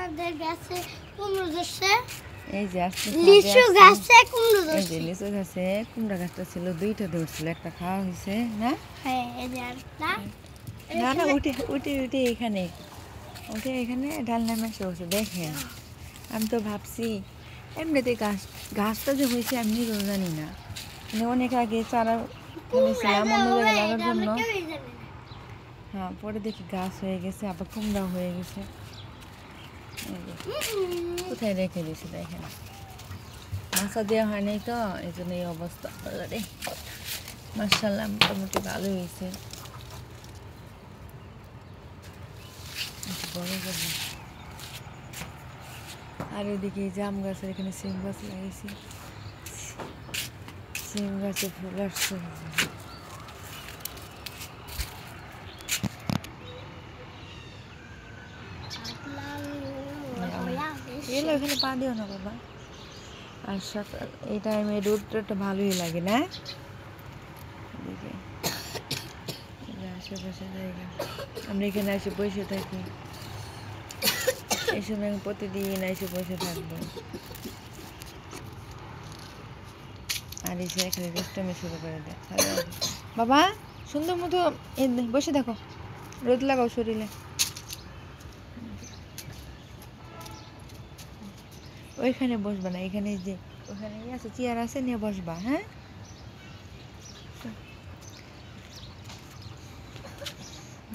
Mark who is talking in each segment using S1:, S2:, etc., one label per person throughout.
S1: আমাদের গাছে কুমড়ো ধরছে।
S2: এই যে আজকে
S1: লিচু গাছে কুমড়ো ধরছে।
S2: এই যে লিচু গাছে কুমড়া গাছটা ছিল, দুইটা ধরছিল, একটা খাওয়া হয়েছে না?
S1: হ্যাঁ, এই যে আরেকটা।
S2: না না, উঠে উঠে উঠে এখানে উঠে এখানে ডাল নামে হচ্ছে দেখেন। আমি তো ভাবছি এমনিতে গাছটা যে হয়েছে আমি তো জানি না, মানে অনেক আগে চারা ফেলেছিলাম অন্য জায়গায় লাগার জন্য। হ্যাঁ, পরে দেখি গাছ হয়ে গেছে, আবার কুমড়া হয়ে গেছে। কোথায় রেখে দিয়েছি দেখেন, মাছা দেওয়া হয়নি তো, এই জন্য এই অবস্থা। রে মাশাআল্লাহ মোটামুটি ভালো হয়েছে। আর এদিকে জাম গাছের এখানে সিম গাছ লাগিয়েছি, সিম গাছে ফুল আসছে। এলো এখানে পা দিও না বাবা। আর সকাল এই টাইমে রোদটা ভালোই লাগে না? এদিকে আশেপাশে জায়গা, আমরা এখানে এসে বসে থাকি। এই সময় প্রতিদিন এসে বসে থাকবো। আর এসে এখানে দুষ্টামি শুরু করে দেয়। বাবা সুন্দর মতো বসে দেখো, রোদ লাগাও শরীরে। ওইখানে বসবা না, এখানে যে ওখানে আছে চেয়ার আছে, নিয়ে বসবা। হ্যাঁ,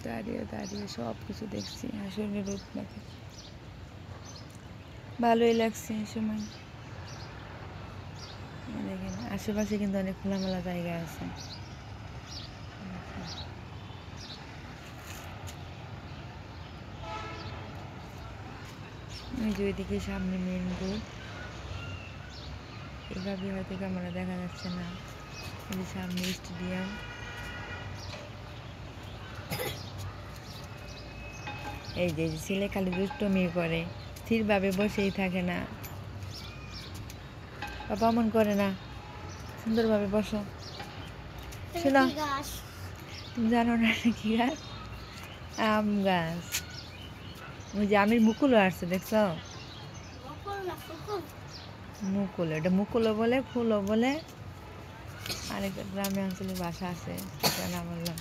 S2: দাঁড়িয়ে দাঁড়িয়ে সব কিছু দেখছি, আসলে রোদ লাগে, ভালোই লাগছে এই সময়। দেখেন আশেপাশে কিন্তু অনেক খোলামেলা জায়গা আছে। ওই যে ওইদিকে সামনে মেন রোড, এভাবে হয়তো ক্যামেরা দেখা যাচ্ছে না। এই যে সামনে স্টেডিয়াম, এই যে ছেলে খালি দুষ্টমি করে, স্থিরভাবে বসেই থাকে না। বাবা মন করে না, সুন্দরভাবে বসো। শোনো, তুমি জানো না কি গাছ? আম গাছ। ওই যে আমের মুকুলও আসছে, দেখছো? মুকুল, এটা মুকুলও বলে, ফুলও বলে। আরেকটা গ্রামে অঞ্চলে বাসা আছে, সেটা না বললাম।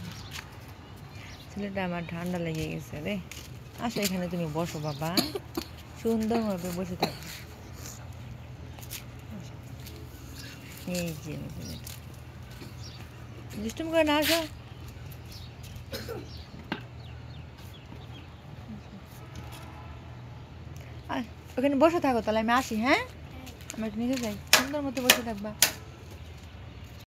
S2: ছেলেটা আমার ঠান্ডা লেগে গেছে রে। আসো এখানে তুমি বসো বাবা, সুন্দরভাবে বসে থাকো। এই যে দুষ্টুমি করে না, আসো। ওখানে বসে থাকো, তাহলে আমি আসি। হ্যাঁ, আমি নিচে যাই, সুন্দর মতো বসে থাকবা।